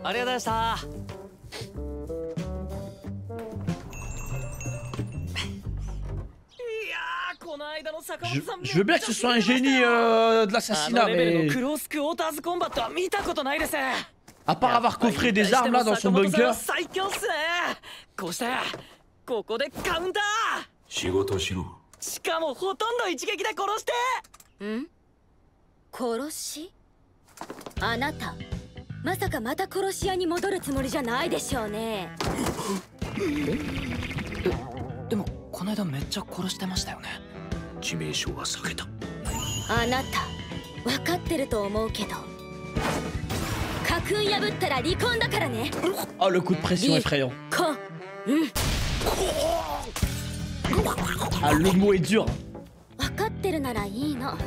ありがとうございました。Je veux bien que ce soit un génie de l'assassinat, mais à part avoir coffré des armes là dans son bunker. ここでカウンター。仕事しろ。しかもほとんど一撃で殺して。ん？殺し？あなたまさかまた殺し屋に戻るつもりじゃないでしょうね。でもこの間めっちゃ殺してましたよね。致命傷は避けた。あなた分かってると思うけど、家訓破ったら離婚だからね。Oh, le coup de pression effrayant. Ah, le mot est dur. 分かってるならいいの。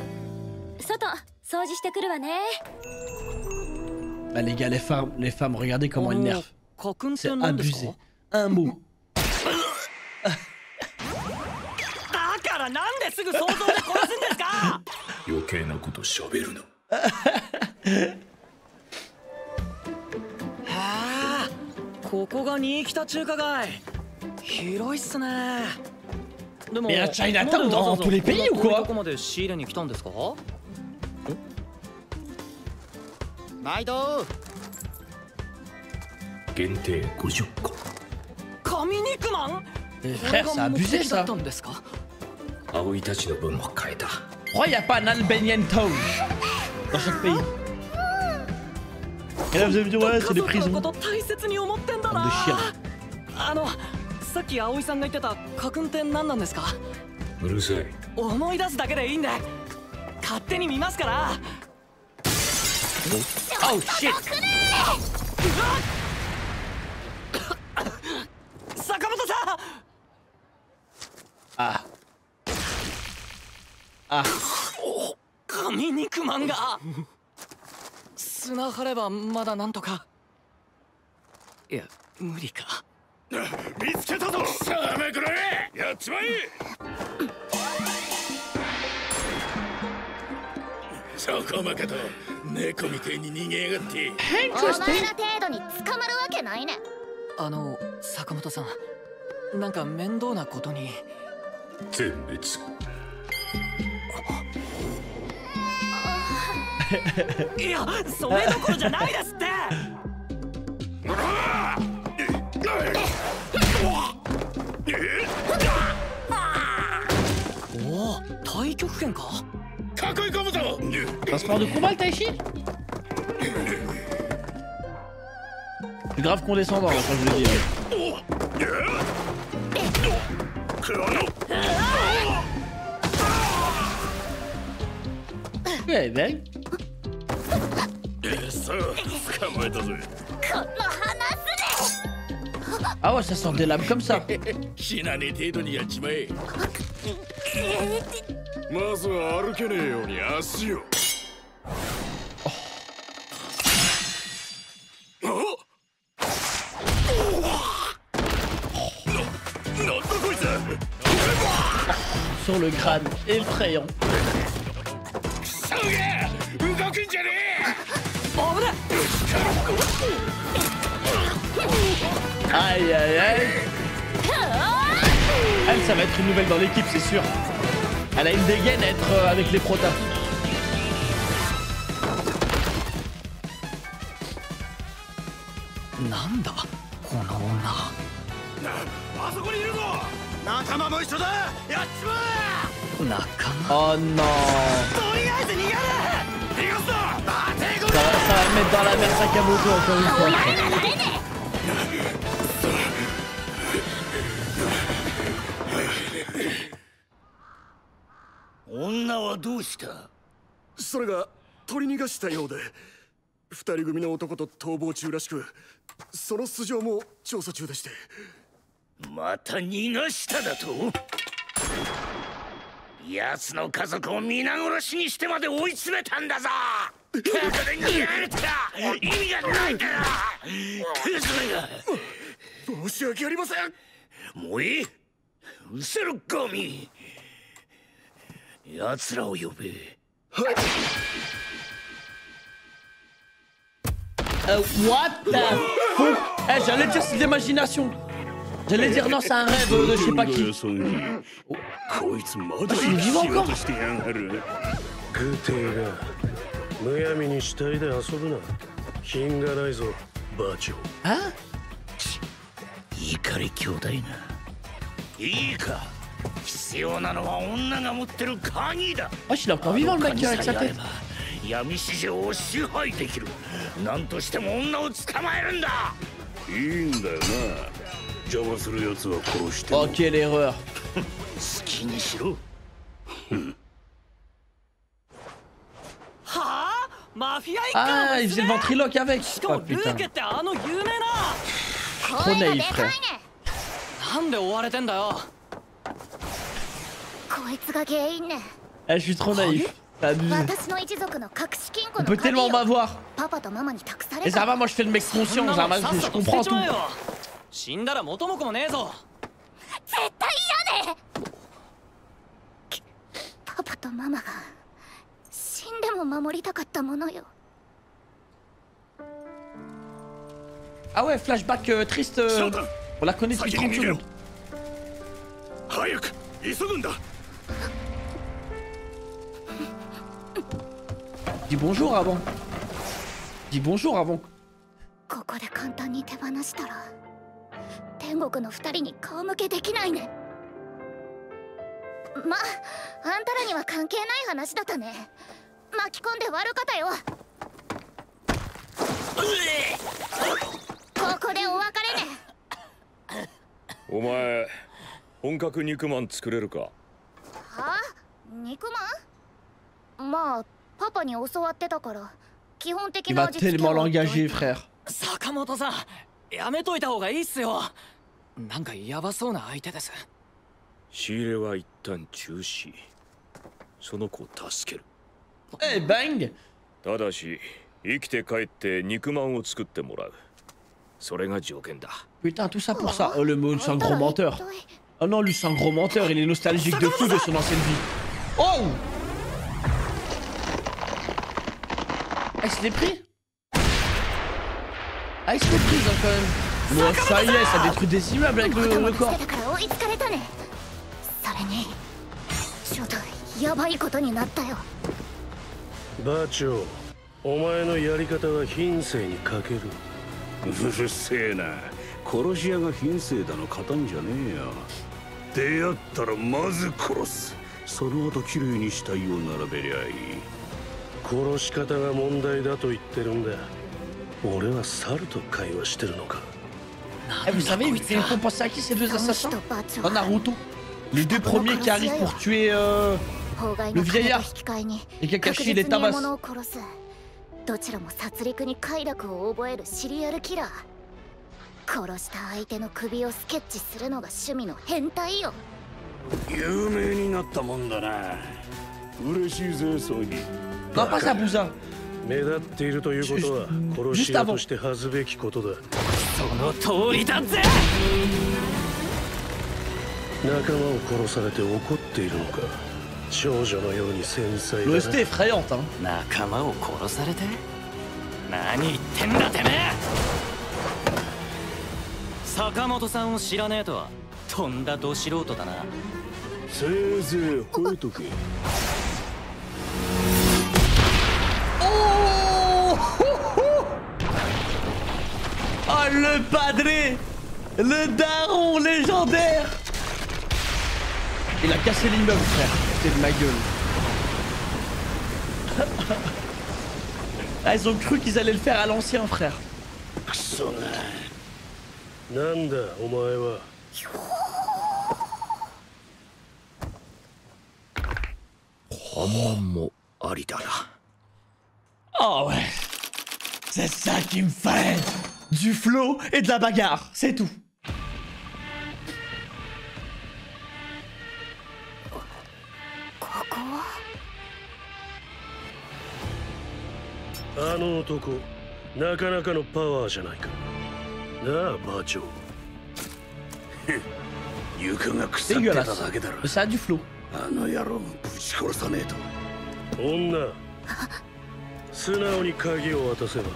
外掃除してくるわね。Bah les gars, les femmes, regardez comment elles nervent. C'est abusé. Un mot. だからなんですぐ想像で殺すんですか。余計なこと喋るな。はあ、ここが新北中華街。広いっすね。でも、Mais un Chinatown dans tous les pays ou quoi? ここまで仕入れに来たんですか？毎度。限定50個。神肉マン？ Frère, c'est abusé ça. 葵たちの分も変えた。Pourquoi y a pas un Albanian Town dans chaque pays? Et là vous allez me dire ouais c'est des prisons. De chiens. さっき葵さんが言ってた家訓って何なんですか？うるさい。思い出すだけでいいんで勝手に見ますから。Oh shit! 坂本さん。ああ。神肉マンが砂張ればまだなんとか。いや無理か。見つけたぞ。さあめくれ。やっちまえ。そこまかと猫みてえに逃げやがって。お前ら程度に捕まるわけないね。坂本さん、なんか面倒なことに。全滅。いや、それどころじゃないですって。おお、太極拳か。囲い込むぞ。Transport de combat le tai chi? Plus grave condescendant quand je le dis. Ouais, ben. Ah ouais, ça sort des lames comme ça. 死なねえ程度にやっちまえ。まずは歩けねえように足を。なんだこいつ。Sur le crâne, effrayant. クソが動くんじゃねえ。危ない。Aïe aïe aïe. Elle, ça va être une nouvelle dans l'équipe, c'est sûr. Elle a une dégaine à être avec les protas. Nanda,この女。あそこにいるぞ。仲間も一緒だ。やっちまえ。仲間。Oh non. とりあえず逃げる。逃がすぞ。待て。Ça va me mettre dans la merde Sakamoto encore une fois. 女はどうした？それが取り逃がしたようで、二人組の男と逃亡中らしく、その素性も調査中でして。また逃がしただと？奴の家族を皆殺しにしてまで追い詰めたんだぞ。ここで逃げられたら意味がないから。クズめが。申し訳ありません。もういい。うせろゴミ。奴らを呼べ。はい。What the fuck? Eh, j'allais dire c'est de l'imagination. J'allais dire non, c'est un rêve de je sais pas qui. Oh. Il est vivant encore? Hein? 怒り兄弟な。いいか。必要なのは女が持ってる鍵だ。Oh, il est encore vivant le mec avec sa tête. 闇市場を支配できる。何としても女を捕まえるんだ。いいんだよな。邪魔する奴は殺して。Oh, quelle erreur. 好きにしろ。はあ、マフィア一家 Ah, il faisait le ventriloque avec. しか Oh もル putain. ーケってあの有名な。 Trop naïf, frère. なんで追われてんだよ。こいつが原因ね。 Eh, je suis trop naïf. Abusé. 私の一族の隠し金庫 On の peut 鍵 tellement を m'avoir. パパとママに託され Et た。 ça va, moi je fais le mec conscient. Ça va, je comprends tout. 死んだら元も子もねえぞ。絶対嫌で。パパとママが死んでも守りたかったものよ。 Ah ouais, flashback triste. On la connaît depuis 30 secondes. 早く急ぐんだ。 Dis bonjour avant. Dis bonjour avant. ここで簡単に手放したら天国の二人に顔向けできないね。まあ、あんたらには関係ない話だったね。巻き込んで悪かったよ。ここでお別れね。お前本格肉まん作れるか？はあ、肉まん？まあパパに教わってたから基本的 Il な va 味付け tellement は。 l'engager, frère. 坂本さん、やめといた方がいいっすよ。なんかヤバそうな相手です。仕入れは一旦中止。その子を助ける。Eh, bang! ただし生きて帰って肉まんを作ってもらう。それが条件だ。 Putain, tout ça pour ça. Oh, le mot, c'est un gros menteur. Oh non, lui, c'est un gros menteur. Il est nostalgique de fou de son ancienne vie. Oh! Ah, il se l'est pris? Ah, il se l'est pris, hein, quand même. Bon, ça y est, ça détruit des immeubles avec le corps. それにちょっとやばいことになったよ。バチョウ、お前のやり方は品性に欠ける。うるせえな。殺し屋が品性だの勝たんじゃねえよ。出会ったらまず殺す。その後きれいに死体を並べりゃいい。殺し方が問題だと言ってるんだ。俺は猿と会話してるのか。Eh, vous savez, ils font penser à qui ces deux assassins? Dans Naruto. Les deux premiers qui arrivent pour tuer le vieillard. Et Kakashi les tabasse. どちらも殺戮に快楽を覚えるシリアルキラー。殺した相手の首をスケッチするのが趣味の変態よ。有名になったもんだな。嬉しいぜ、ソニー。 Non, pas ça, Bouza. 目立っているということは殺し屋として恥ずべきことだ。その通りだぜ。仲間を殺されて怒っているのか。少女のように繊細だな。 L'OST est effrayante, hein. 仲間を殺されて？何言ってんだてめえ。坂本さんを知らねえとはとんだど素人だな。せいぜい吠えとけ。 Oh, le padré! Le daron légendaire! Il a cassé l'immeuble, frère. C'est de ma gueule. Ah, ils ont cru qu'ils allaient le faire à l'ancien, frère. なんだお前は。反問もありだな。 Oh ouais. C'est ça qu'il me fallait. Du flow et de la bagarre, c'est tout. ここはあの男、なかなかのパワーじゃないか。なあ、バチョウ。床が腐ってただけだろ。 Ça a du flow. あの野郎ぶち殺さねえと。女、素直に鍵を渡せば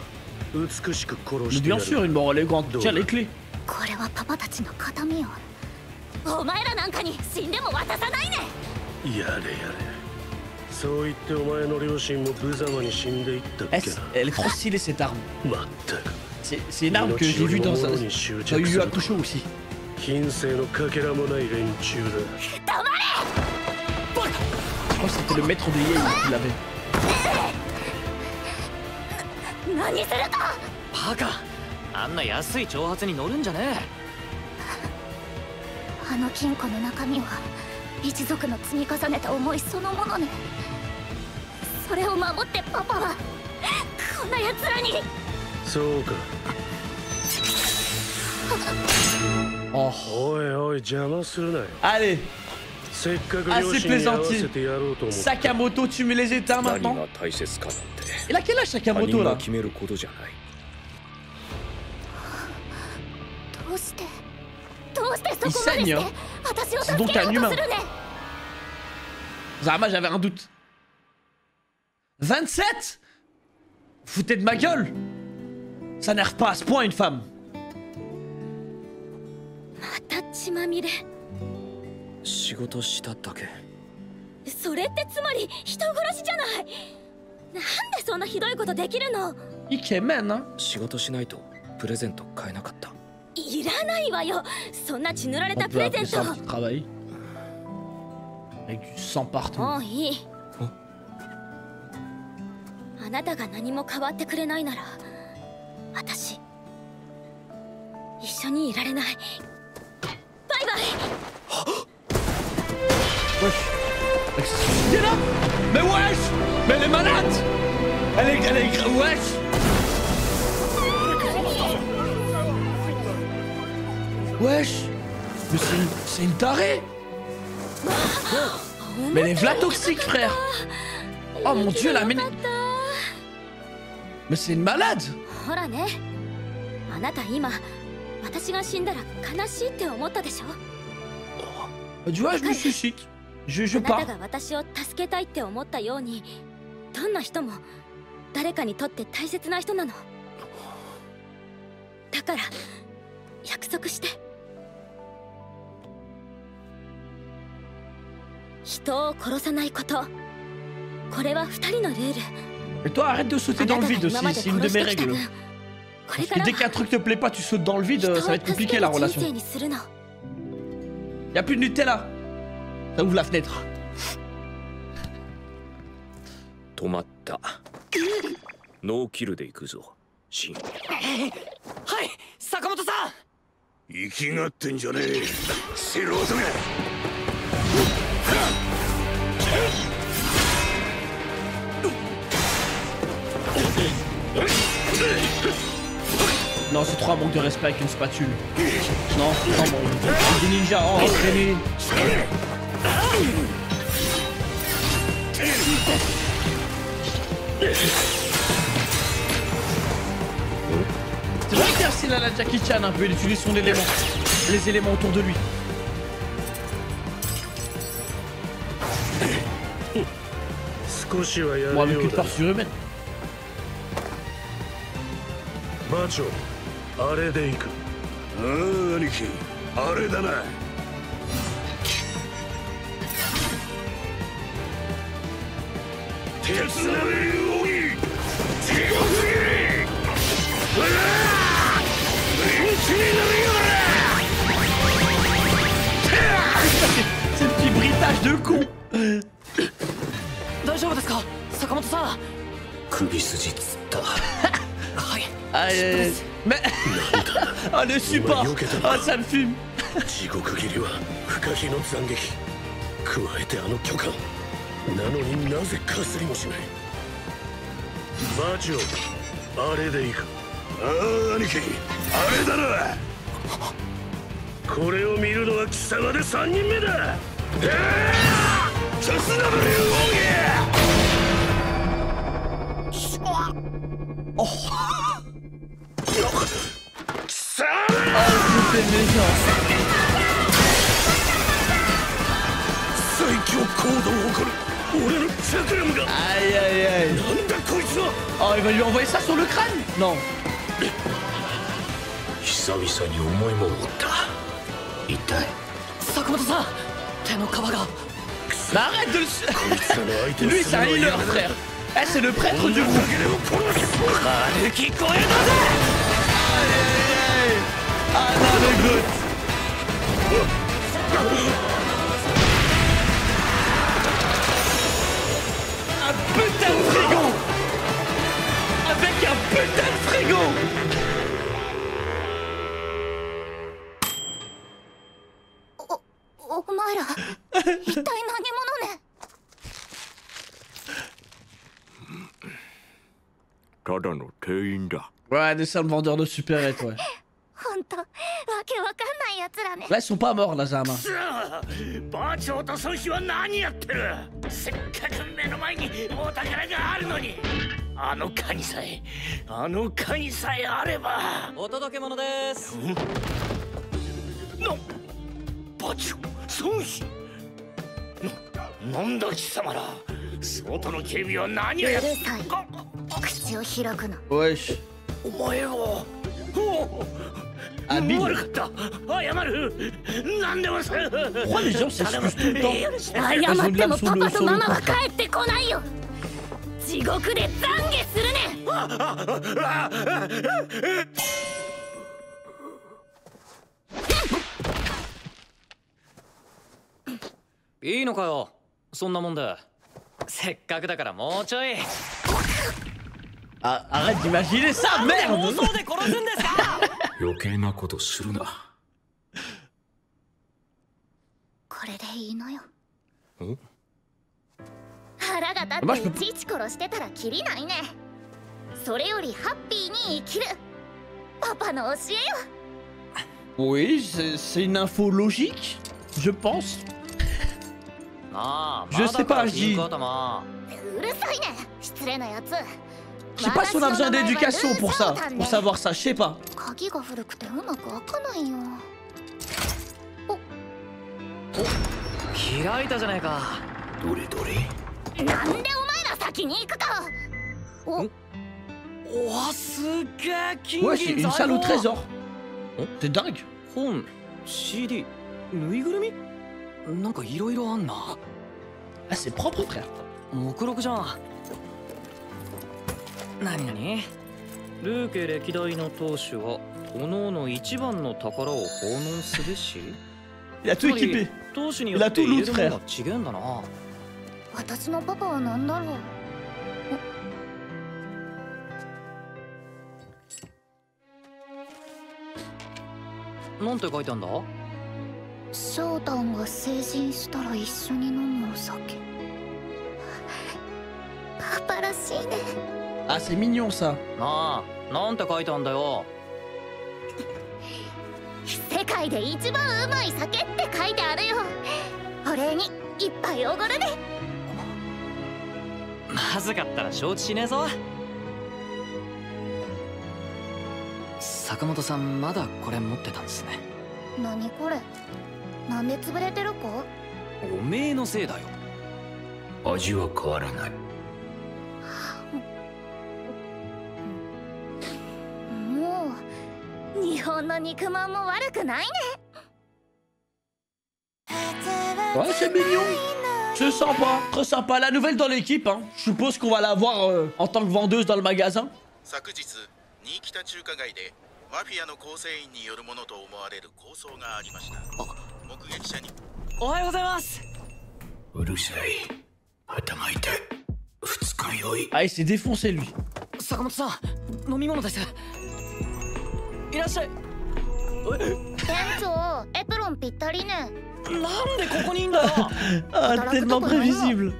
Mais bien sûr, une mort élégante. Tiens les clés. これはパパたちの形見よ。お前らなんかに死んでも渡さないね。やれやれ。そう言ってお前の両親も無様に死んでいったっけな。Elle est trop stylée cette arme. まったく。C'est une arme que j'ai vue dans un Yu Yu Hakusho aussi. 品性のかけらもない連中だ。黙れ。 Je crois que c'était le maître de Yei qui l'avait. 何すると。バカ、あんな安い挑発に乗るんじゃねえ。あの金庫の中身は一族の積み重ねた思いそのものね。それを守ってパパはこんな奴らに。そうか。Oh. おいおい邪魔するなよ。 Allez, せっかく assez 両親に合わせ plaisantier. てやろうと思って。 Sakamoto, tu mets les éteints 何 maintenant. が大切かなんて Il a quel âge 他 Sakamoto 人が là? 決めることじゃない。どうしてそこまでして私を助けようとするね。 Zama, j'avais un doute. 27? Foutez de ma gueule. Ça n'erve pas à ce point une femme. また血まみれ。仕事しただけ。それってつまり人殺しじゃない。なんでそんなひどいことできるの。 Ikemen, hein? 仕事しないとプレゼント買えなかった。いらないわよ。そんな血塗られ On たプ peut レゼ appeler ン ça ト。 un petit travail. Avec du sang partout. もういい。あなたが何も変わってくれないなら、私一緒にいられない。バイバイ。 Wesh. Il est là. Mais wesh. Mais elle est malade. Elle est... Wesh. Wesh. Mais c'est une tarée. Mais elle est v'là toxique, frère. Oh mon dieu, la mine... Mais c'est une malade. ほらね。あなた今私が死んだら悲しいって思ったでしょ。 Tu vois, je me suscite. Je あな pars. たが私を助けたいって思ったように、どんな人も誰かにとって大切な人なの。だから約束して。人を殺さないこと。これは二人のルール。 Et toi, arrête de sauter dans le vide aussi, c'est une de mes règles. Parce que dès qu'un truc te plaît pas, tu sautes dans le vide, ça va être compliqué la relation. Y'a plus de Nutella. Ça ouvre la fenêtre. 止まった。ノーキルで行くぞ。シン。はい、坂本さん。生きがってんじゃねえ。素人が。Non, c'est trop un manque de respect avec une spatule. Non, non, bon. Des ninjas, oh, entraînés. C'est vrai qu'il y a style à la Jackie Chan un peu, il utilise son élément. Les éléments autour de lui. Bon, avec une force surhumaine. バチョ、あれで行く。ああ、兄貴、あれだな。鉄なめる奥義、地獄切り。うわあ、リンチになるよな。C'est le petit britage de con. 大丈夫ですか、坂本さん。首筋つった。はい。 Aïe, aïe, aïe. Mais... Oh, le support. Oh, ça me fume. 地獄切りは不可避の斬撃。加えてあの巨漢。なのになぜかすりもしない。バチョ、あれで行く。ああ、兄貴、あれだな。これを見るのは貴様で3人目だ。鉄なめる奥義。C'est méchant. 最強行動を起こる俺のチャクラムが。 Aïe, aïe, aïe. なんだこいつは。 Oh, il va lui envoyer ça sur le crâne. Non. 久々に思いも持った。一体坂本さん、手の皮が。 Arrête de le... Lui, c'est un healer, frère. Eh, c'est le prêtre du groupe. Ah non, le goût. Un putain de frigo. Avec un putain de frigo. Ouais, des sales vendeurs de supérettes, ouais. Là, ils sont pas morts, Nazama. バーチョーと孫子は何やってる。せっかく目の前にお宝があるのに。あの鍵さえあれば。お届け物です。バーチョー、孫子。なんだ貴様ら。外の警備は何をやってる。口を開くな。Wesh. お前は。Habile. Pourquoi les gens s'excusent tout le temps? Ils ont de l'âme sur le coup. いいのかよ、そんなもんで。せっかくだからもうちょい。Ah, arrête d'imaginer ça, merde! 余計なことするな。これでいいのよ。ん？腹が立っていちいち殺してたらキリないね。それよりハッピーに生きる。パパの教えよ。Oui, c'est une info logique, je pense. Je sais pas, je dis. うるさいね、失礼なやつ。 Je sais pas si on a besoin d'éducation pour ça, pour savoir ça, je sais pas. 鍵が古くてうまく開かないよ。開いたじゃないか。どれどれ。なんでお前ら先に行くか。おわ、すげえ金 Ouais, c'est 銀 une 財 salle au 宝。 trésor. C'est dingue. 本、CD、ぬいぐるみ。なんかいろいろあんな。Ah, c'est propre, frère. 目録じゃん。何々？ルーケ歴代の当主は各々一番の宝を奉納すべし。Il a tout équipé. 当主によって入れるものが違うんだな。私のパパは何だろう。なんて書いてあんだ？ショータンが成人したら一緒に飲むお酒。パパらしいね。 Ah, c'est mignon ça. なあ、なんて書いてあんだよ。世界で一番うまい酒って書いてあるよ。お礼に一杯おごるね。まずかったら承知しねえぞ。坂本さんまだこれ持ってたんですね。何これ。なんで潰れてる子？おめえのせいだよ。味は変わらない。 日本の肉まんも悪くないね。 Ouais, c'est mignon. C'est sympa, très sympa. La nouvelle dans l'équipe, hein. Je suppose qu'on va la voir en tant que vendeuse dans le magasin. 昨日、新北中華街でマフィアの構成員によるものと思われる抗争がありました。目撃者に。おはようございます。うるさい。頭痛い。二日酔い。Ah, il s'est défoncé lui. 坂本さん、飲み物です。いらっしゃい。店長、エプロンぴったりね。なんでここにいんだよ。Ah, tellement prévisible.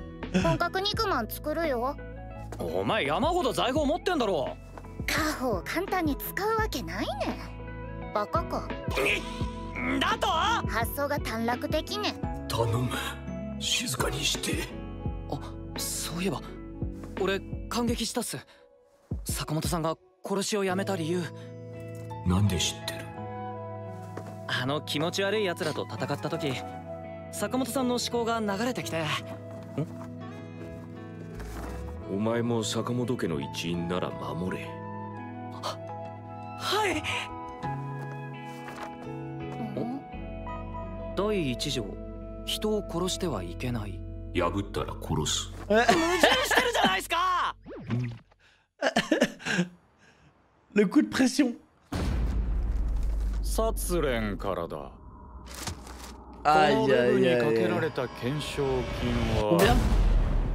本格肉まん作るよ。お前山ほど財宝持ってんだろ。家宝を簡単に使うわけないね。バカか。だと？発想が短絡的ね。頼む。静かにして。あ、そういえば俺感激したっす。坂本さんが殺しをやめた理由。なんで知ってる？あの気持ち悪い奴らと戦った時、坂本さんの思考が流れてきて。お前も坂本家の一員なら守れ。第一条、人を殺してはいけない。破ったら殺す。矛盾してるじゃないですか。Le coup de pression. 殺練からだ。 Aïe aïe aïe. Combien?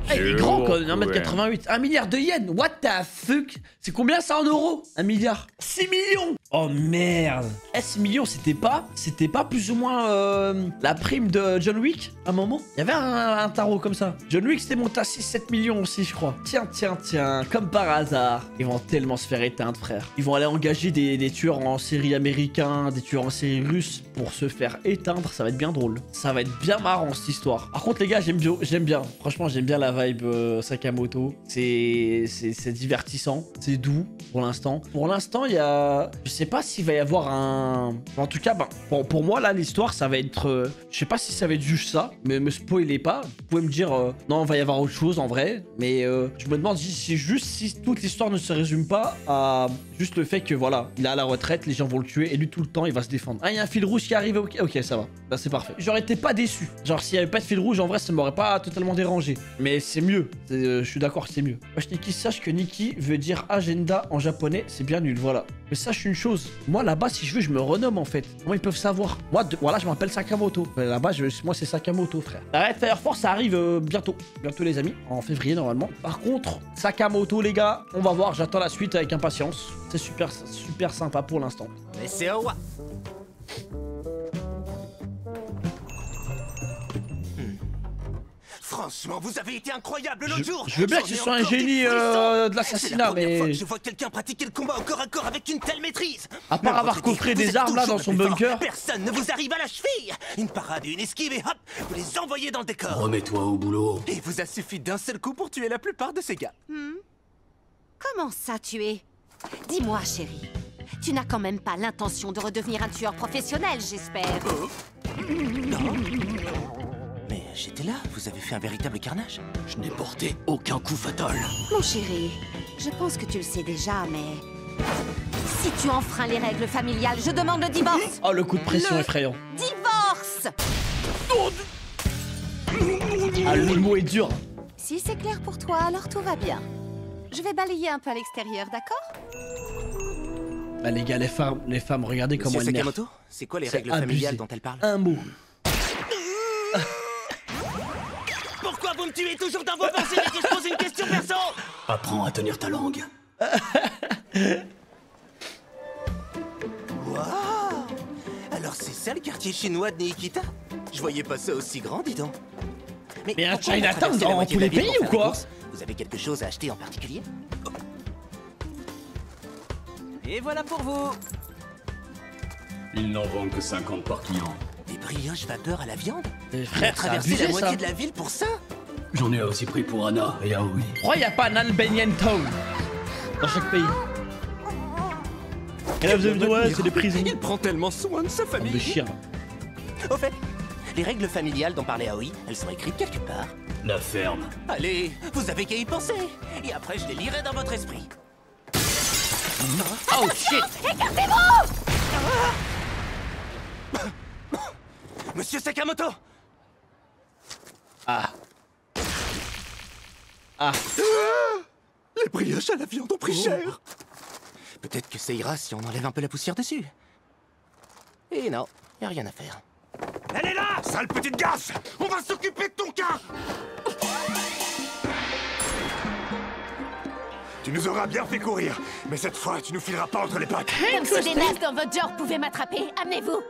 Ah, il est grand quand même, 1m88. 1 milliard de yens, what the fuck? C'est combien ça en euros? 1 milliard. 6 millions. Oh merde. 6 millions, c'était pas plus ou moins la prime de John Wick à un moment? Il y avait un tarot comme ça. John Wick c'était monté à 6-7 millions aussi, je crois. Tiens, comme par hasard. Ils vont tellement se faire éteindre, frère. Ils vont aller engager des tueurs en série américains, des tueurs en série russes pour se faire éteindre. Ça va être bien drôle. Ça va être bien marrant cette histoire. Par contre, les gars, j'aime bien. Franchement, j'aime bien la vibe Sakamoto. C'est divertissant. C'est doux pour l'instant. Pour l'instant, il y a... Je sais pas s'il va y avoir un... En tout cas, pour moi, là, l'histoire, ça va être... Je sais pas si ça va être juste ça, mais me spoilez pas. Vous pouvez me dire, non, il va y avoir autre chose en vrai. Mais je me demande si toute l'histoire ne se résume pas à juste le fait que, voilà, il est à la retraite, les gens vont le tuer, et lui, tout le temps, il va se défendre. Ah, il y a un fil rouge qui arrive, ok, ça va. Là, c'est parfait. J'aurais été pas déçu. Genre, s'il y avait pas de fil rouge, en vrai, ça m'aurait pas totalement dérangé. Mais c'est mieux. Je suis d'accord, c'est mieux. Wesh, Nikki, sache que Nikki veut dire agenda en japonais, c'est bien nul, voilà. Mais sache une chose, moi là-bas, si je veux, je me renomme en fait. Comment ils peuvent savoir? Moi, voilà, je m'appelle Sakamoto. Là-bas, moi, c'est Sakamoto, frère. Arrête Fire Force, ça arrive bientôt. Bientôt, les amis, en février normalement. Par contre, Sakamoto, les gars, on va voir, j'attends la suite avec impatience. C'est super sympa pour l'instant. Mais c'est au roi. Franchement, vous avez été incroyable l'autre jour. Je veux bien que ce soit un génie de l'assassinat, mais... Je vois quelqu'un pratiquer le combat au corps à corps avec une telle maîtrise. À part avoir coffré des armes là dans son bunker. Personne ne vous arrive à la cheville. Une parade et une esquive et hop, vous les envoyez dans le décor. Remets-toi au boulot. Et il vous a suffi d'un seul coup pour tuer la plupart de ces gars. Comment ça, tuer? Dis-moi, chérie. Tu n'as quand même pas l'intention de redevenir un tueur professionnel, j'espère. Non. Mais j'étais là, vous avez fait un véritable carnage. Je n'ai porté aucun coup fatal. Mon chéri, je pense que tu le sais déjà, mais... Si tu enfreins les règles familiales, je demande le divorce. Oh, le coup de pression effrayant. Divorce. Ah, le mot est dur. Si c'est clair pour toi, alors tout va bien. Je vais balayer un peu à l'extérieur, d'accord? Bah les gars, les femmes, regardez comment elles nerfent. Sakamoto, c'est quoi les règles familiales dont elle parle? Un mot. Pourquoi vous me tuez toujours dans vos pensées dès que je pose une question perso? Apprends à tenir ta langue. Waouh! Alors c'est ça le quartier chinois de Nikita? Je voyais pas ça aussi grand, dis donc. Mais un Chinatown dans tous les pays ou quoi? Vous avez quelque chose à acheter en particulier? Et voilà pour vous. Il n'en vend que 50 par client. Des brioches vapeur à la viande? Frère, ça a traversé abusé, la moitié ça. de la ville pour ça? J'en ai aussi pris pour Anna et Aoi. Pourquoi y a pas un Albanian Town dans chaque pays? Et là vous avez dit ouais, c'est des prisons. Il prend tellement soin de sa Bande de famille. chiens. Au fait, les règles familiales dont parlait Aoi, elles sont écrites quelque part. La ferme. Allez, vous avez qu'à y penser. Et après, je les lirai dans votre esprit. Oh shit! Écartez-vous! Monsieur Sakamoto! Ah. Les brioches à la viande ont pris cher. Peut-être que ça ira si on enlève un peu la poussière dessus. Et non, y a rien à faire. Elle est là, sale petite garce! On va s'occuper de ton cas! Tu nous auras bien fait courir, mais cette fois, tu nous fileras pas entre les pattes. Comme si des nazes dans votre genre pouvaient m'attraper, amenez-vous!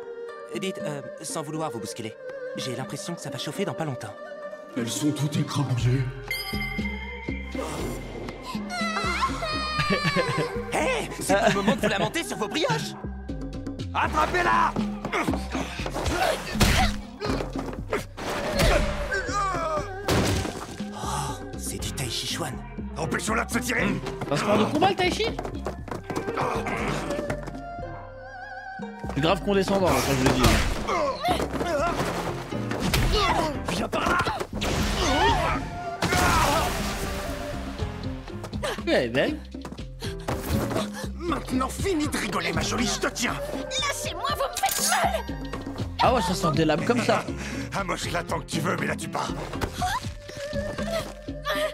Dites, sans vouloir vous bousculer, j'ai l'impression que ça va chauffer dans pas longtemps. Elles sont toutes écrabouillées. Hé, c'est pas le moment de vous lamenter sur vos brioches! Attrapez-la! Oh, c'est du Tai Chi Chuan. Empêchons-la de se tirer! Un sport de combat le Tai Chi? C'est grave condescendant là, quand je le dis. Viens par là! Ouais, ben. Maintenant, finis de rigoler, ma jolie, je te tiens. Lâchez-moi, vous me faites mal. Ah ouais, ça sort des lames comme ça. Ah, moi, je l'attends que tu veux, mais là, tu pars.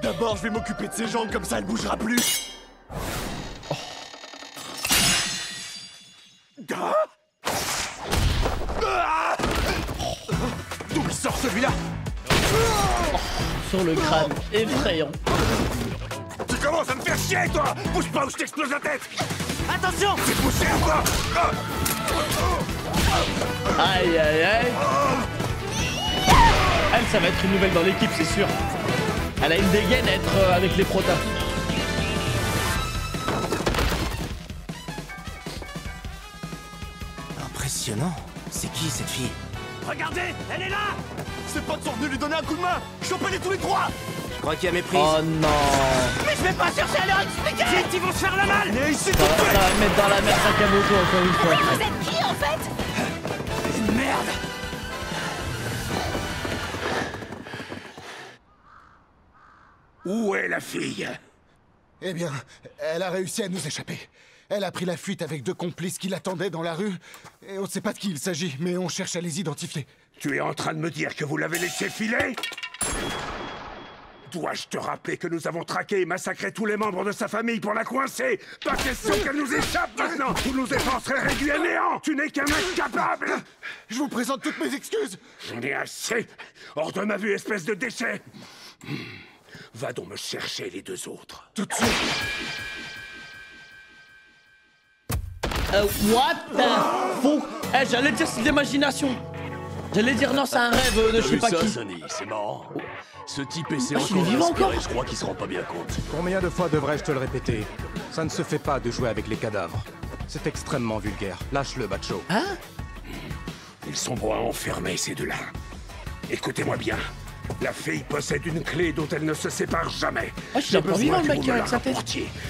D'abord, je vais m'occuper de ses jambes, comme ça, elle bougera plus. D'où il sort celui-là? Sur le crâne, effrayant. Tu commences à me faire chier, toi! Bouge pas ou je t'explose la tête! Attention! C'est poussé à toi! Aïe aïe aïe. Elle, ça va être une nouvelle dans l'équipe, c'est sûr. Elle a une dégaine à être avec les protas. Impressionnant. C'est qui cette fille? Regardez, elle est là! Ses potes sont venus lui donner un coup de main! Chopez-les tous les trois! Je crois qu'il y a méprise. Oh non. Mais je vais pas chercher à leur expliquer! Vite, ils vont se faire la malle! Venez ici tout Ça de suite! va mettre dans la merde Sakamoto encore une fois. Vous êtes qui en fait? Merde! Où est la fille? Eh bien, elle a réussi à nous échapper. Elle a pris la fuite avec 2 complices qui l'attendaient dans la rue. Et on ne sait pas de qui il s'agit, mais on cherche à les identifier. Tu es en train de me dire que vous l'avez laissé filer? Dois-je te rappeler que nous avons traqué et massacré tous les membres de sa famille pour la coincer? Pas question qu'elle nous échappe maintenant! Tous nos efforts seraient réduits à néant! Tu n'es qu'un incapable! Je vous présente toutes mes excuses. J'en ai assez! Hors de ma vue, espèce de déchet! Va donc me chercher les 2 autres. Tout de suite. What the fuck? Eh, j'allais dire c'est de l'imagination. J'allais dire non, c'est un rêve de je sais pas qui. Sonny, c'est marrant. Ce type essaie Ah, il est vivant encore. je crois qu'il se rend pas bien compte. Combien de fois devrais-je te le répéter? Ça ne se fait pas de jouer avec les cadavres. C'est extrêmement vulgaire. Lâche-le, Bacho. Hein? Ils sont bons à enfermer, ces 2-là. Écoutez-moi bien. La fille possède une clé dont elle ne se sépare jamais. Ah, je suis encore vivant, le mec, avec sa tête.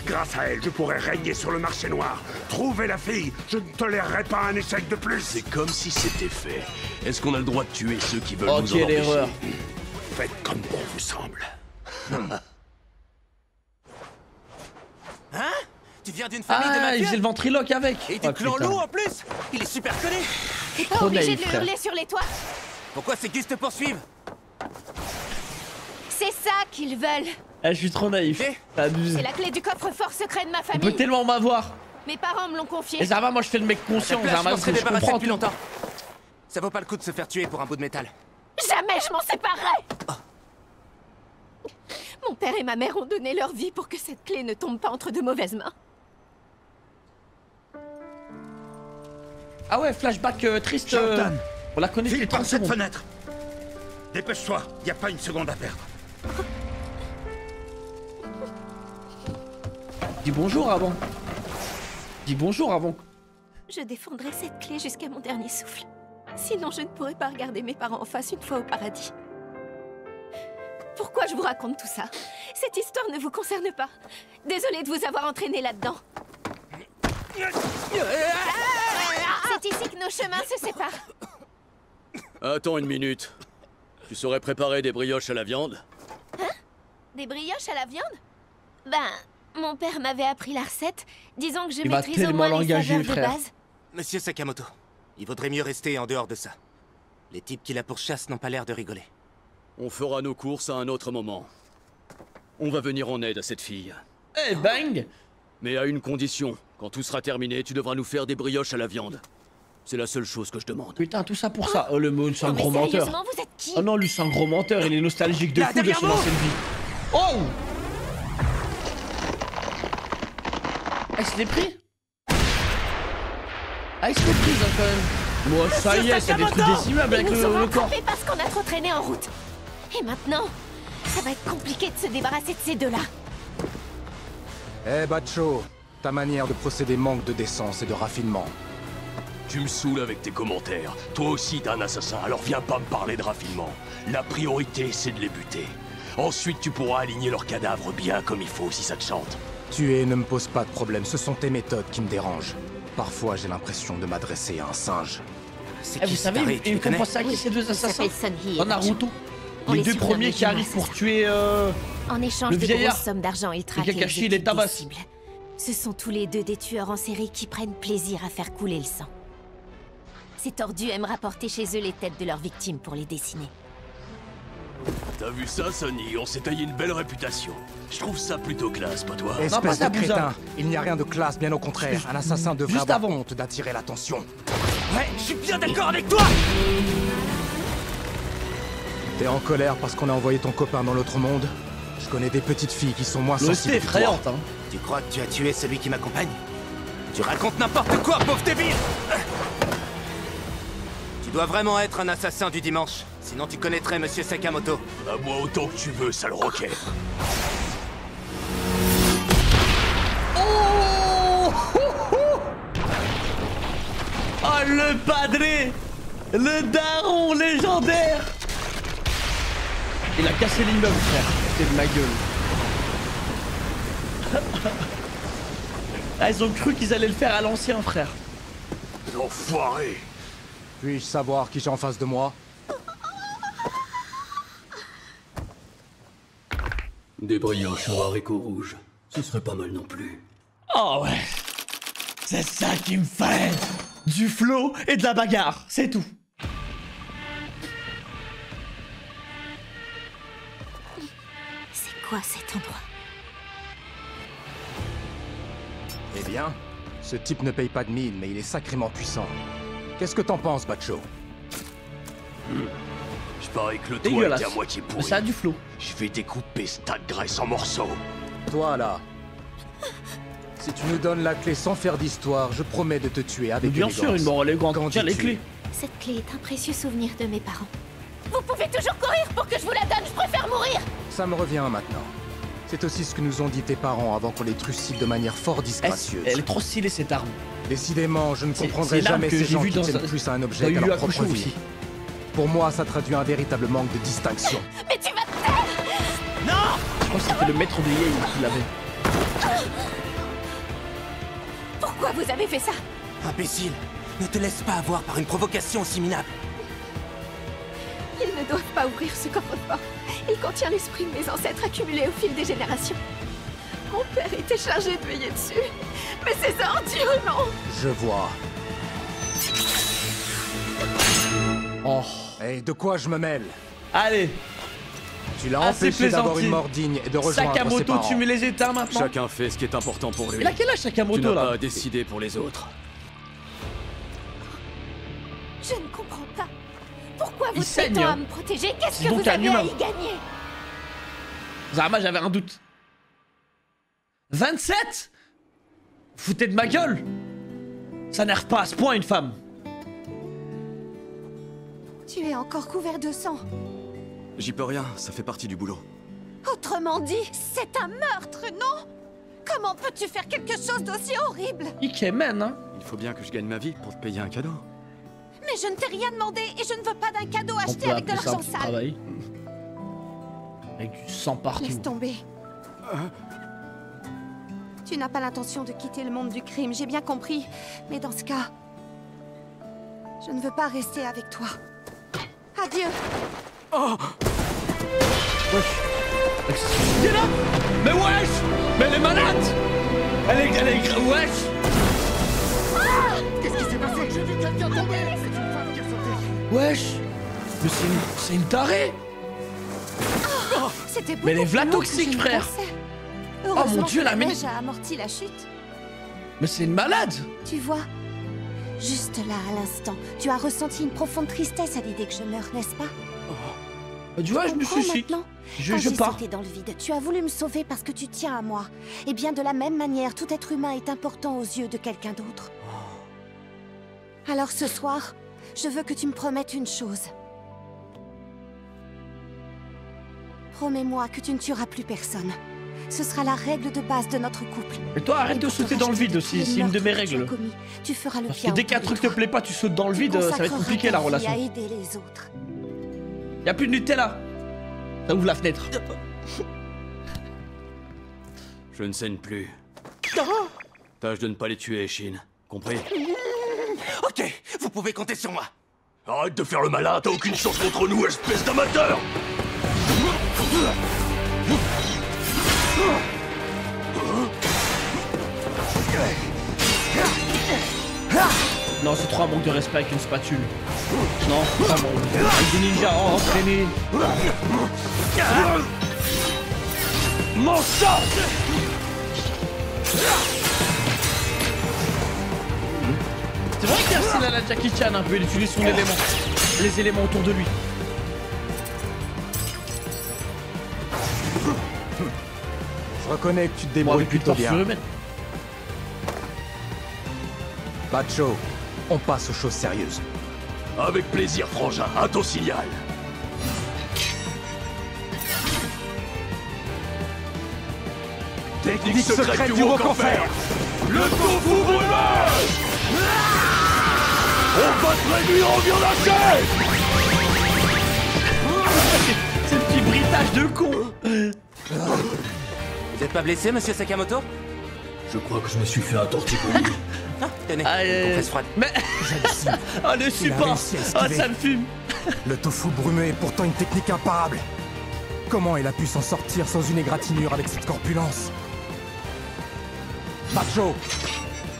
Grâce à elle, je pourrais régner sur le marché noir. Trouvez la fille, je ne tolérerai pas un échec de plus. C'est comme si c'était fait. Est-ce qu'on a le droit de tuer ceux qui veulent Oh, nous en quelle erreur. empêcher? Faites comme bon vous semble. Hein? Tu viens d'une famille de Ah, il mafieux? faisait le ventriloque avec. Et du Oh, clan putain. loup en plus? Il est super connu! T'es pas Trop obligé naïf, de le frère. hurler sur les toits. Pourquoi ces gus te poursuivent? C'est ça qu'ils veulent. Eh, je suis trop naïf. Ok. T'abuses. C'est la clé du coffre-fort secret de ma On peut famille. tellement m'avoir. Mes parents me l'ont confié. Et ça va, moi je fais le mec conscient. Là, je m'en serais Je débarrassé comprends depuis tout. longtemps. Ça vaut pas le coup de se faire tuer pour un bout de métal. Jamais je m'en séparerai. Mon père et ma mère ont donné leur vie pour que cette clé ne tombe pas entre de mauvaises mains. Ah ouais, flashback triste. Jordan, On la connaît file depuis par 30 cette secondes. fenêtre. Dépêche-toi, y a pas une seconde à perdre. Dis bonjour avant. Dis bonjour avant. Je défendrai cette clé jusqu'à mon dernier souffle. Sinon, je ne pourrai pas regarder mes parents en face une fois au paradis. Pourquoi je vous raconte tout ça? Cette histoire ne vous concerne pas. Désolée de vous avoir entraîné là-dedans. C'est ici que nos chemins se séparent. Attends une minute. Tu saurais préparer des brioches à la viande? Hein? Des brioches à la viande? Ben, mon père m'avait appris la recette. Disons que je Il va maîtrise au tellement moins les l'engager, saveurs de frère. base. Monsieur Sakamoto, il vaudrait mieux rester en dehors de ça. Les types qui la pourchassent n'ont pas l'air de rigoler. On fera nos courses à un autre moment. On va venir en aide à cette fille. Eh bang. Mais à une condition. Quand tout sera terminé, tu devras nous faire des brioches à la viande. C'est la seule chose que je demande. Putain, tout ça pour ça. Oh, le mot, c'est un Non, mais gros menteur. sérieusement, vous êtes qui? Oh non, lui, c'est un gros menteur. Il est nostalgique de Là, fou de derrière son vous. ancienne vie. Oh! Ah, il se l'est pris? Ah, il se l'est pris, hein, quand même. Moi, ça y est, c'est des trucs décimables avec Ils nous le ont corps. rattrapés parce qu'on a trop traîné en route. Et maintenant, ça va être compliqué de se débarrasser de ces deux-là. Eh Bacho, ta manière de procéder manque de décence et de raffinement. Tu me saoules avec tes commentaires. Toi aussi t'es un assassin, alors viens pas me parler de raffinement. La priorité, c'est de les buter. Ensuite, tu pourras aligner leurs cadavres bien comme il faut si ça te chante. Tuer ne me pose pas de problème, ce sont tes méthodes qui me dérangent. Parfois, j'ai l'impression de m'adresser à un singe. C'est Eh, qui vous ce savez, taré, tu il les me fait connais? penser à qui ces deux Il assassins s'appelle Sunhee et dans Bacho. Naruto. On Les les deux surnomme premiers les qui arrivent assassins. pour tuer En échange le de vieillard. grosses sommes d'argent, ils traquent Kakashi, les il les équipes des tabasse. cibles. Ce sont tous les deux des tueurs en série qui prennent plaisir à faire couler le sang. Ces tordus aiment rapporter chez eux les têtes de leurs victimes pour les dessiner. T'as vu ça, Sonny? On s'est taillé une belle réputation. Je trouve ça plutôt classe, pas toi? Espèce de crétin. Il n'y a rien de classe, bien au contraire. Un assassin devrait avoir honte d'attirer l'attention. Ouais, je suis bien d'accord avec toi. T'es en colère parce qu'on a envoyé ton copain dans l'autre monde? Je connais des petites filles qui sont moins sensibles que toi. Hein. Tu crois que tu as tué celui qui m'accompagne? Tu racontes n'importe quoi, pauvre débile! Tu dois vraiment être un assassin du dimanche. Sinon tu connaîtrais Monsieur Sakamoto. À moi autant que tu veux, sale roquet. Oh, oh le padré! Le daron légendaire! Il a cassé l'immeuble, frère. C'est de ma gueule. Ah, ils ont cru qu'ils allaient le faire à l'ancien, frère. L'enfoiré! Puis-je savoir qui j'ai en face de moi? Des brillants chevaux haricots rouges. Ce serait pas mal non plus. Oh ouais. C'est ça qu'il me fallait. Du flow et de la bagarre, c'est tout. C'est quoi cet endroit? Eh bien, ce type ne paye pas de mine, mais il est sacrément puissant. Qu'est-ce que t'en penses, Bacho? Je parie que le toit était à moitié pourri. Ça a du flow. Je vais découper ce tas de graisse en morceaux. Toi, là. Si tu nous donnes la clé sans faire d'histoire, je promets de te tuer avec bien élégance. sûr, une mort élégante. Tiens, les clés. Cette clé est un précieux souvenir de mes parents. Vous pouvez toujours courir pour que je vous la donne, je préfère mourir! Ça me revient maintenant. C'est aussi ce que nous ont dit tes parents avant qu'on les trucide de manière fort disgracieuse. Elle est trop stylée, cette arme. Décidément, je ne comprendrai jamais ces gens qui tiennent plus à un objet qu'à leur propre vie. Aussi. Pour moi, ça traduit un véritable manque de distinction. Mais tu vas te taire! Non! Je crois que c'était le maître de Yale qui l'avait. Pourquoi vous avez fait ça? Imbécile! Ne te laisse pas avoir par une provocation aussi minable. Ils ne doivent pas ouvrir ce coffre-fort. Il contient l'esprit de mes ancêtres accumulés au fil des générations. Mon père était chargé de veiller dessus. Mais ces ordures, non! Je vois. Oh. Et de quoi je me mêle? Allez. Tu l'as empêché d'avoir une mort digne et de rejoindre Sakamoto, ses parents. tu mets les états maintenant. Chacun fait ce qui est important pour lui. Il a quel âge Sakamoto tu n'as là? pas décidé pour les autres. Je ne comprends pas. Pourquoi vous saigne, tenez tant hein. à me protéger? Qu'est-ce que Donc vous avez humain. à y gagner? Zama, j'avais un doute. 27? Foutez de ma gueule. Ça n'erve pas à ce point une femme. Tu es encore couvert de sang. J'y peux rien, ça fait partie du boulot. Autrement dit, c'est un meurtre, non? Comment peux-tu faire quelque chose d'aussi horrible? Ikemen, hein? Il faut bien que je gagne ma vie pour te payer un cadeau. Mais je ne t'ai rien demandé et je ne veux pas d'un cadeau On acheté peut avec de appeler ça un l'argent petit sale. travail. Avec du sang partout. Laisse tomber. Tu n'as pas l'intention de quitter le monde du crime, j'ai bien compris. Mais dans ce cas, je ne veux pas rester avec toi. Adieu. Oh. Wesh. Il est là. Mais wesh. Mais elle est malade. Elle est... Wesh. Qu'est-ce qui s'est passé? J'ai vu quelqu'un tomber. C'est une femme qui a sauté. Wesh. Mais c'est une tarée. Oh, c'était mais elle est v'là toxique, frère. Oh mon dieu, la neige a amorti la chute. Mais c'est une malade. Tu vois, juste là, à l'instant, tu as ressenti une profonde tristesse à l'idée que je meurs, n'est-ce pas? Tu vois, je me suscite. Je pars. Sauté dans le vide, tu as voulu me sauver parce que tu tiens à moi. Et bien de la même manière, tout être humain est important aux yeux de quelqu'un d'autre. Alors ce soir, je veux que tu me promettes une chose. Promets-moi que tu ne tueras plus personne. Ce sera la règle de base de notre couple. Et toi, arrête de sauter dans le vide aussi, c'est une de mes règles. Tu feras le Parce bien. que dès qu'un truc te plaît pas, tu sautes dans le vide, ça va être compliqué la relation. À aider les autres. Y'a plus de Nutella. Ça ouvre la fenêtre. Je ne saigne plus. Tâche de ne pas les tuer, Shin. Compris? Ok, vous pouvez compter sur moi. Arrête de faire le malin, t'as aucune chance contre nous, espèce d'amateur! Non, c'est trop un manque de respect avec une spatule. Non, vraiment. Avec des ninjas entraînés. Mon sang! C'est vrai qu'il y a un style à la Jackie Chan un peu, il utilise son élément. Les éléments autour de lui. Je reconnais que tu te débrouilles plutôt bien. Bacho, on passe aux choses sérieuses. Avec plaisir, frangin, à ton signal. Technique secrète du Wokonfer. Le tofu brûlage. On va te réduire en viande hachée. C'est le petit britage de con. Vous êtes pas blessé, monsieur Sakamoto? Je crois que je me suis fait un torticolis. Ah, tenez, compresse froide. Mais... oh, le support. Oh, ça me fume. Le tofu brumeux est pourtant une technique imparable. Comment il a pu s'en sortir sans une égratignure avec cette corpulence? Bacho,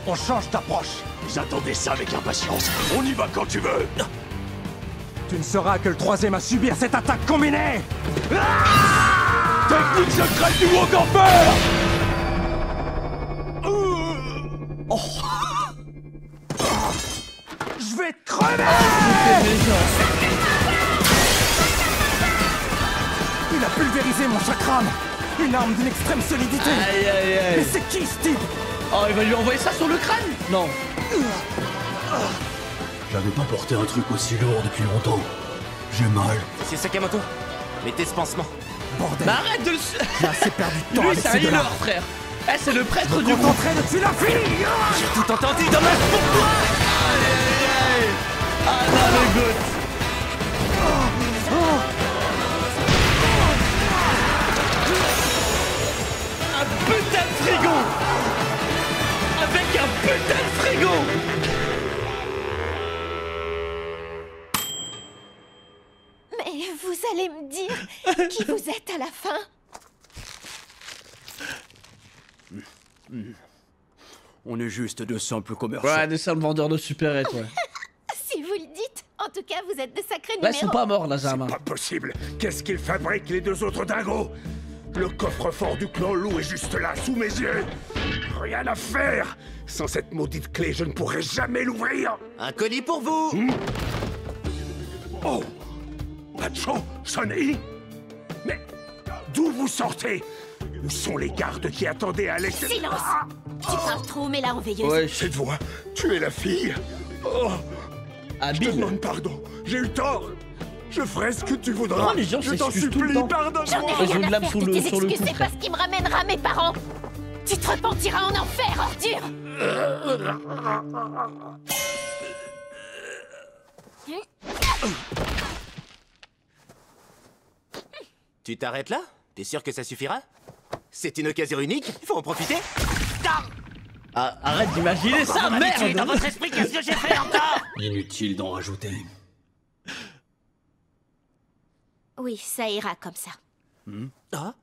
on change d'approche. J'attendais ça avec impatience. On y va quand tu veux. Tu ne seras que le troisième à subir cette attaque combinée. Technique secrète du Wokonfer. Oh. Je vais te crever. Il a pulvérisé mon chakram. Une arme d'une extrême solidité. Aïe aïe aïe. Mais c'est qui ce type? Oh, il va lui envoyer ça sur le crâne? Non. J'avais pas porté un truc aussi lourd depuis longtemps. J'ai mal. Monsieur Sakamoto, mettez ce pansement. Bordel. Mais arrête de le... J'ai assez perdu de temps lui, avec c'est un ces deux-là. healer, frère. Eh, c'est le prêtre du groupe. Concentré de tuer la fille. J'ai tout entendu, dommage pour toi. Aïe aïe aïe. Ah non, le goût. Un putain de frigo. Avec un putain de frigo. Mais vous allez me dire qui vous êtes à la fin? On est juste de simples commerçants. Ouais, des simples vendeurs de supérettes, ouais. Si vous le dites, en tout cas, vous êtes de sacrés Là, numéros. ils sont pas morts, Nazama. Pas possible. Qu'est-ce qu'ils fabriquent, les deux autres dingos? Le coffre-fort du clan Loup est juste là, sous mes yeux. Rien à faire. Sans cette maudite clé, je ne pourrai jamais l'ouvrir. Un colis pour vous. Oh, Bacho, Sonny. Mais d'où vous sortez? Où sont les gardes qui attendaient à l'extérieur? Silence. Tu parles trop, mais la enveilleuse. Ouais. Cette voix, tu es la fille. Oh, je te demande pardon. J'ai eu tort. Je ferai ce que tu voudras. Oh, les gens je t'en s'excusent tout le supplie, temps. pardonne-moi. J'en ai rien à faire de tes excuses, c'est pas ce qui me ramènera mes parents. Tu te repentiras en enfer, ordure. Tu t'arrêtes là? T'es sûr que ça suffira? C'est une occasion unique, il faut en profiter. Ah, arrête d'imaginer ça, merde! Dans votre esprit, qu'est-ce que j'ai fait encore? Inutile d'en rajouter. Oui, ça ira comme ça. Ah?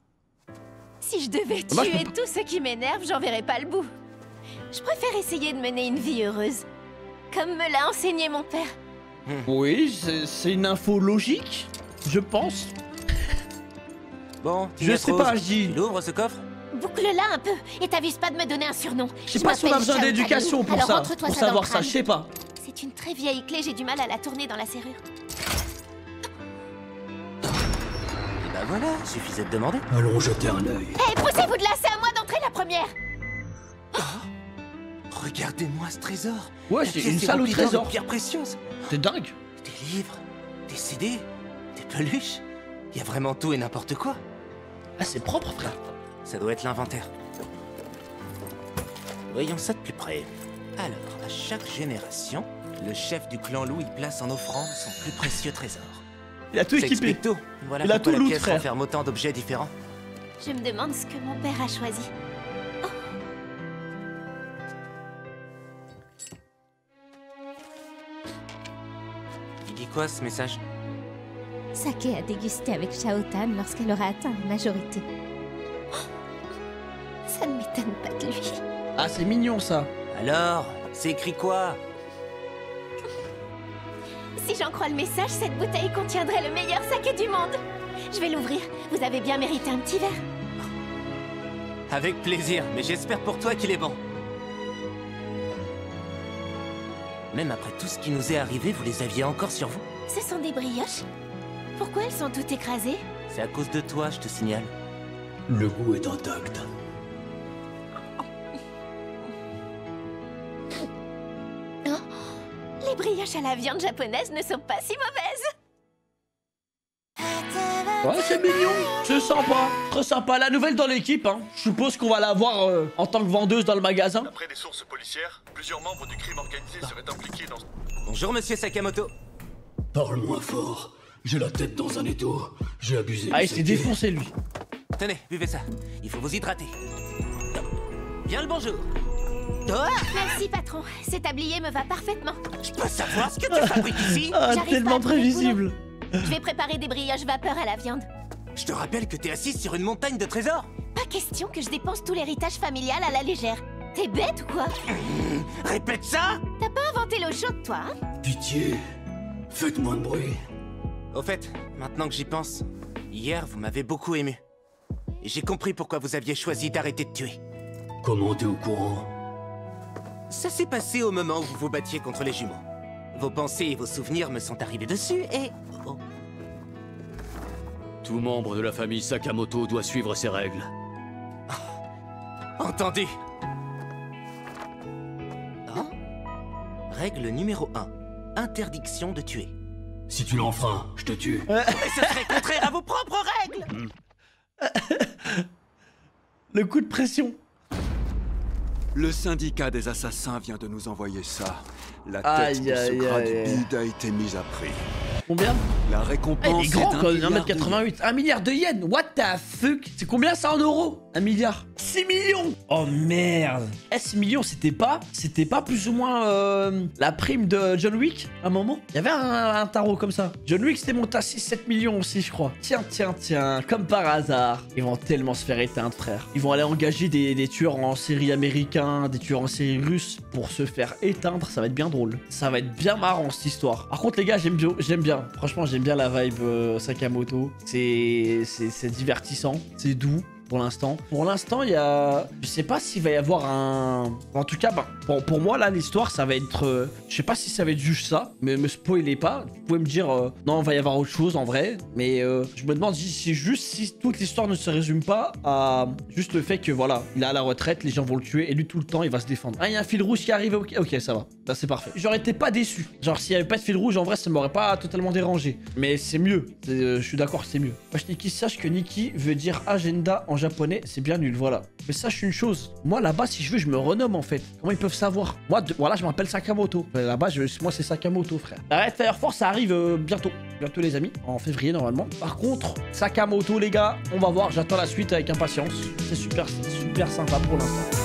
Si je devais tuer tout ce qui m'énerve, j'en verrais pas le bout. Je préfère essayer de mener une vie heureuse, comme me l'a enseigné mon père. Oui, c'est une info logique, je pense. Bon, je sais pas, je dis. Tu l'ouvres ce coffre? Boucle-la un peu et t'avise pas de me donner un surnom. Je sais pas si on a besoin d'éducation pour ça, pour savoir ça, je sais pas. C'est une très vieille clé, j'ai du mal à la tourner dans la serrure. Et bah voilà, suffisait de demander. Allons jeter un œil. Hé, poussez-vous de là, c'est à moi d'entrer la première. Regardez-moi ce trésor. Ouais, c'est une salle au trésor. Pierre précieuse. C'est dingue. Des livres, des CD, des peluches. Il y a vraiment tout et n'importe quoi. Ah, c'est propre, frère. Ça doit être l'inventaire. Voyons ça de plus près. Alors, à chaque génération, le chef du clan Loup y place en offrande son plus précieux trésor. Il a tout équipé. Tout. Voilà il a tout la loot, pièce frère. renferme autant d'objets différents. Je me demande ce que mon père a choisi. Oh. Il dit quoi ce message? Saké à déguster avec Shaotan lorsqu'elle aura atteint la majorité. Oh. Ça ne m'étonne pas de lui. Ah, c'est mignon ça. Alors, c'est écrit quoi? Si j'en crois le message, cette bouteille contiendrait le meilleur saké du monde. Je vais l'ouvrir. Vous avez bien mérité un petit verre. Avec plaisir, mais j'espère pour toi qu'il est bon. Même après tout ce qui nous est arrivé, vous les aviez encore sur vous? Ce sont des brioches? Pourquoi elles sont toutes écrasées? C'est à cause de toi, je te signale. Le goût est intact. Les brioches à la viande japonaise ne sont pas si mauvaises. Ouais, c'est mignon, c'est sympa, très sympa. La nouvelle dans l'équipe, hein. Je suppose qu'on va la voir en tant que vendeuse dans le magasin. D'après des sources policières, plusieurs membres du crime organisé seraient impliqués dans... Bonjour, monsieur Sakamoto. Parle moins fort. J'ai la tête dans un étau. J'ai abusé. Ah, il s'est défoncé, lui. Tenez, buvez ça. Il faut vous hydrater. Bien le bonjour. Merci, patron. Cet tablier me va parfaitement. Je peux savoir ce que tu fabriques ici? Ah, tellement prévisible. Je vais préparer des brioches vapeur à la viande. Je te rappelle que t'es assise sur une montagne de trésors. Pas question que je dépense tout l'héritage familial à la légère. T'es bête ou quoi? Répète ça. T'as pas inventé l'eau chaude, toi, hein? Pitié, faites moins de bruit. Au fait, maintenant que j'y pense, hier vous m'avez beaucoup ému. Et j'ai compris pourquoi vous aviez choisi d'arrêter de tuer. Comment t'es au courant? Ça s'est passé au moment où vous vous battiez contre les jumeaux. Vos pensées et vos souvenirs me sont arrivés dessus et... Oh. Tout membre de la famille Sakamoto doit suivre ses règles. Entendu. Oh. Règle numéro 1. Interdiction de tuer. Si tu l'enfreins, je te tue. Mais ce serait contraire à vos propres règles. Le coup de pression. Le syndicat des assassins vient de nous envoyer ça. La tête de Sokra du bide a été mise à prix. Combien? La récompense est grand, quoi, 1m88. 1 milliard de yens. What the fuck? C'est combien ça en euros? 1 milliard. 6 millions. Oh merde. 6 millions, c'était pas plus ou moins la prime de John Wick à un moment? Il y avait un tarot comme ça. John Wick c'était monté à 6-7 millions aussi, je crois. Tiens, comme par hasard. Ils vont tellement se faire éteindre, frère. Ils vont aller engager des tueurs en série américains, des tueurs en série russes pour se faire éteindre. Ça va être bien drôle. Ça va être bien marrant cette histoire. Par contre les gars, j'aime bien. Franchement, j'aime bien la vibe Sakamoto. C'est divertissant, c'est doux. Pour l'instant, il y a... Je sais pas s'il va y avoir un... En tout cas, pour moi, là, l'histoire, ça va être... Je sais pas si ça va être juste ça, mais me spoilez pas. Vous pouvez me dire... non, il va y avoir autre chose, en vrai. Mais je me demande si toute l'histoire ne se résume pas à juste le fait que, voilà, il est à la retraite, les gens vont le tuer, et lui, tout le temps, il va se défendre. Ah, il y a un fil rouge qui arrive, ok, ça va. Là, c'est parfait. J'aurais été pas déçu. Genre, s'il y avait pas de fil rouge, en vrai, ça m'aurait pas totalement dérangé. Mais c'est mieux. Je suis d'accord, c'est mieux. Wesh, Nikki, sache que Nikki veut dire agenda en japonais, c'est bien nul, voilà. Mais sache une chose, moi là-bas, si je veux, je me renomme en fait. Comment ils peuvent savoir? Moi, voilà, je m'appelle Sakamoto. Là-bas, moi, c'est Sakamoto, frère. La Red Fire Force, ça arrive bientôt. Bientôt, les amis, en février normalement. Par contre, Sakamoto, les gars, on va voir. J'attends la suite avec impatience. C'est super sympa pour l'instant.